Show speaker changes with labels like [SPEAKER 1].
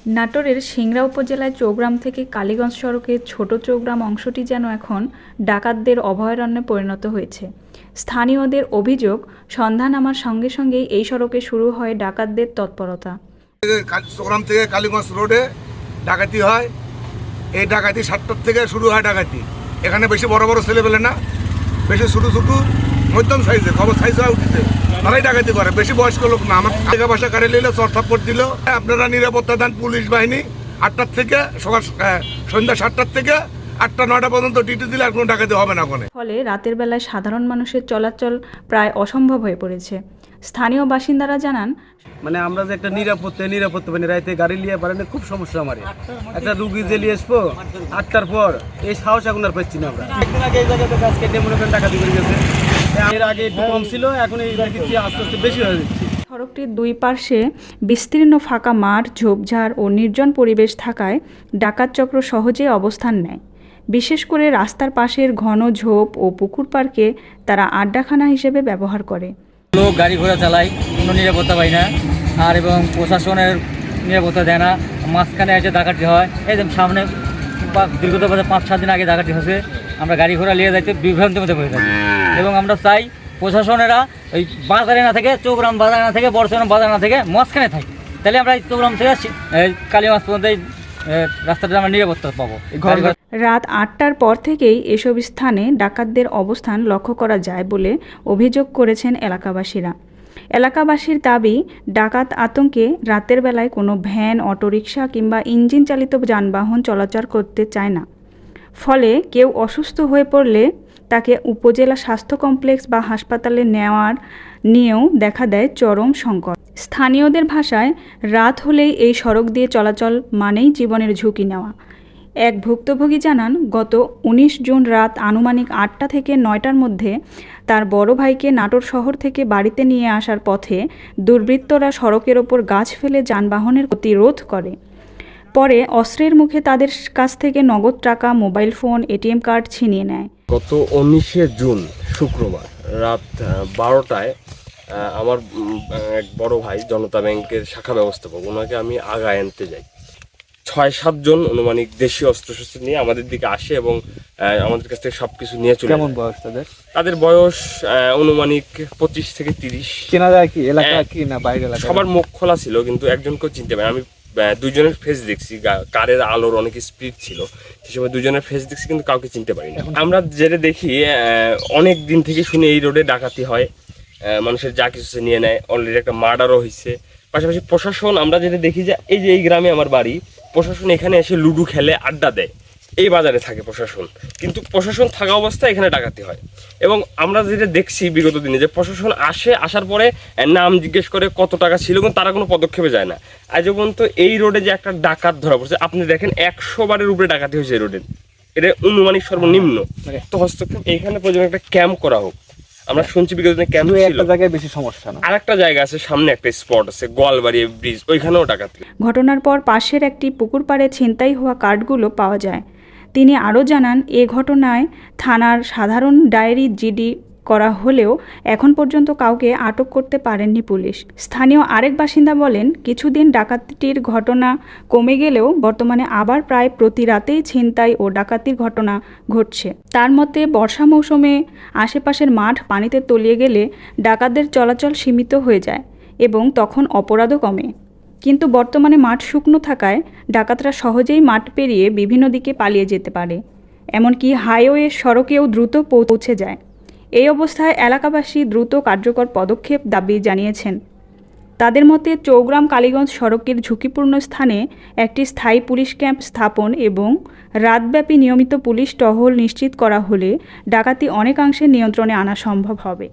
[SPEAKER 1] নাটোরের সিংড়া উপজেলায় চৌগ্রাম থেকে কালীগঞ্জ সড়কের ছোট চৌগ্রাম অংশটি যেন এখন ডাকাতদের অভয়ারণ্যে পরিণত হয়েছে। স্থানীয়দের অভিযোগ, সন্ধ্যা নামার সঙ্গে সঙ্গেই এই সড়কে শুরু হয় ডাকাতদের তৎপরতা।
[SPEAKER 2] চৌগ্রাম থেকে কালীগঞ্জ রোডে ডাকাতি হয়। এই ডাকাতি 7টার থেকে শুরু হয় ডাকাতি। এখানে বেশি বড় বড় ছেলে পেলে না, বেশি ছোটো ছোটো মধ্যম সাইজে খবর সাইজ হয়ে উঠেছে, তারাই ডাকাতি করে। বেশি বয়স্ক লোক না। আমার টাকা পয়সা কারে নিলে চরথাপ্পড় দিল। আপনারা নিরাপত্তা দেন, পুলিশ বাহিনী 8টার থেকে সন্ধ্যা 7টার থেকে 8টা 9টা পর্যন্ত ডিউটি দিলে আর কোনো ডাকাতি হবে না ওখানে।
[SPEAKER 1] ফলে রাতের বেলায় সাধারণ মানুষের চলাচল প্রায় অসম্ভব হয়ে পড়েছে। স্থানীয় বাসিন্দারা জানান,
[SPEAKER 3] আমরা যে একটা নিরাপত্তা মানে রাইতে গাড়ি লিয়ে পারেন খুব সমস্যা। আমার একটা রুগী যে নিয়ে আসবো 8টার পর এই সাহস এখন আর পাচ্ছি না। আমরা একদিন আগে এই জায়গাতে গাছ কেটে মনে করেন টাকা দিয়ে গেছে। এর আগে একটু কম ছিল, এখন এই আস্তে আস্তে বেশি হয়ে যাচ্ছে।
[SPEAKER 1] সড়কটির দুই পার্শ্বে বিস্তীর্ণ ফাঁকা মাঠ, ঝোপঝাড় ও নির্জন পরিবেশ থাকায় ডাকাত চক্র সহজেই অবস্থান নেয়। বিশেষ করে রাস্তার পাশের ঘন ঝোপ ও পুকুর পার্কে তারা আড্ডাখানা হিসেবে ব্যবহার করে।
[SPEAKER 4] লোক গাড়ি ঘোড়া চালায়, কোনো নিরাপত্তা পায় না, আর এবং প্রশাসনের নিরাপত্তা দেয় না। মাঝখানে এসে ডাকাতি হয়। এই যে সামনে দীর্ঘত 5-7 দিন আগে ডাকাতি হয়েছে। আমরা গাড়ি ঘোড়া নিয়ে যাইতে বিভ্রান্তির মধ্যে পড়ে থাকি এবং আমরা চাই প্রশাসনেরা ওই বাজারে না থেকে, চৌগ্রাম বাজারে না থেকে, বর্ষমান বাজারে না থেকে মাঝখানে থাকি। তাহলে আমরা এই চৌগ্রাম থেকে কালীগঞ্জ পর্যন্ত এই রাস্তাটা আমরা নিরাপত্তা পাবো।
[SPEAKER 1] রাত 8টার পর থেকেই এসব স্থানে ডাকাতদের অবস্থান লক্ষ্য করা যায় বলে অভিযোগ করেছেন এলাকাবাসীরা। এলাকাবাসীর দাবি, ডাকাত আতঙ্কে রাতের বেলায় কোনো ভ্যান, অটোরিকশা কিংবা ইঞ্জিন চালিত যানবাহন চলাচল করতে চায় না। ফলে কেউ অসুস্থ হয়ে পড়লে তাকে উপজেলা স্বাস্থ্য কমপ্লেক্স বা হাসপাতালে নিয়েও দেখা দেয় চরম সংকট। স্থানীয়দের ভাষায় রাত হলেই এই সড়ক দিয়ে চলাচল মানেই জীবনের ঝুঁকি নেওয়া। এক ভুক্তভোগী জানান, গত 19 জুন রাত আনুমানিক 8টা থেকে 9টার মধ্যে তার বড় ভাইকে নাটোর শহর থেকে বাড়িতে নিয়ে আসার পথে দুর্বৃত্তরা সড়কের ওপর গাছ ফেলে যানবাহনের গতিরোধ করে। পরে অস্ত্রের মুখে তাদের কাছ থেকে নগদ টাকা, মোবাইল ফোন, এটিএম কার্ড ছিনিয়ে নেয়।
[SPEAKER 5] গত 19শে জুন শুক্রবার রাত 12টায় আমার এক বড় ভাই, জনতা ব্যাংকের শাখা ব্যবস্থাপক, ওনাকে আমি আগায় আনতে যাই। 6-7 জন অনুমানিক দেশীয় অস্ত্রশস্ত্র নিয়ে আমাদের দিকে আসে এবং আমাদের কাছ থেকে সবকিছু নিয়ে চলে।
[SPEAKER 3] কেমন বয়স
[SPEAKER 5] তাদের বয়স অনুমানিক 25 থেকে 30।
[SPEAKER 3] চেনা যায় কি এলাকা কি না বাইরে এলাকা?
[SPEAKER 5] সবার মুখ খোলা ছিল, কিন্তু একজনকেও চিনতে পারি। আমি 2জনের ফেস দেখছি, কারের আলোর অনেক স্পিড ছিল, সে সময় 2জনের ফেস দেখছি, কিন্তু কাউকে চিনতে পারিনি। আমরা যেটা দেখি, অনেক দিন থেকে শুনে এই রোডে ডাকাতি হয়, মানুষের যা কিছু নিয়ে নেয়। অলরেডি একটা মার্ডারও হয়েছে। পাশাপাশি প্রশাসন, আমরা যেটা দেখি যে এই গ্রামে আমার বাড়ি, প্রশাসন এখানে এসে লুডো খেলে, আড্ডা দেয়। এই বাজারে থাকে প্রশাসন, কিন্তু প্রশাসন থাকা অবস্থায় এখানে ডাকাতি হয়। এবং আমরা যেটা দেখছি বিগত দিনে, যে প্রশাসন আসার পরে নাম জিজ্ঞেস করে কত টাকা ছিল, কিন্তু তারা কোনো পদক্ষেপে যায় না। আজ পর্যন্ত এই রোডে যে একটা ডাকাত ধরা পড়ছে, আপনি দেখেন 100 বারের উপরে ডাকাতি হয়েছে এই রোডে। এটা অনুমানিক সর্বনিম্ন। তো হস্তক্ষেপ এইখানে প্রয়োজন একটা ক্যাম্প করা হোক। আমরা শুনছি বিগত দিনে ক্যাম্প ছিল,
[SPEAKER 3] একটা জায়গায় বেশি সমস্যা না।
[SPEAKER 5] আরেকটা জায়গা আছে, সামনে একটা স্পট আছে, গোয়ালবাড়ি ব্রিজ, ওইখানেও ডাকাতি।
[SPEAKER 1] ঘটনার পর পাশের একটি পুকুর পাড়ে ছিনতাই হওয়া কার্ডগুলো পাওয়া যায়। তিনি আরও জানান, এ ঘটনায় থানার সাধারণ ডায়েরি জিডি করা হলেও এখন পর্যন্ত কাউকে আটক করতে পারেননি পুলিশ। স্থানীয় আরেক বাসিন্দা বলেন, কিছুদিন ডাকাতির ঘটনা কমে গেলেও বর্তমানে আবার প্রায় প্রতি রাতেই ছিনতাই ও ডাকাতির ঘটনা ঘটছে। তার মতে, বর্ষা মৌসুমে আশেপাশের মাঠ পানিতে তলিয়ে গেলে ডাকাতদের চলাচল সীমিত হয়ে যায় এবং তখন অপরাধও কমে। কিন্তু বর্তমানে মাঠ শুকনো থাকায় ডাকাতরা সহজেই মাঠ পেরিয়ে বিভিন্ন দিকে পালিয়ে যেতে পারে, এমনকি হাইওয়ে সড়কেও দ্রুত পৌঁছে যায়। এই অবস্থায় এলাকাবাসী দ্রুত কার্যকর পদক্ষেপ দাবি জানিয়েছেন। তাদের মতে, চৌগ্রাম কালীগঞ্জ সড়কের ঝুঁকিপূর্ণ স্থানে একটি স্থায়ী পুলিশ ক্যাম্প স্থাপন এবং রাতব্যাপী নিয়মিত পুলিশ টহল নিশ্চিত করা হলে ডাকাতি অনেকাংশে নিয়ন্ত্রণে আনা সম্ভব হবে।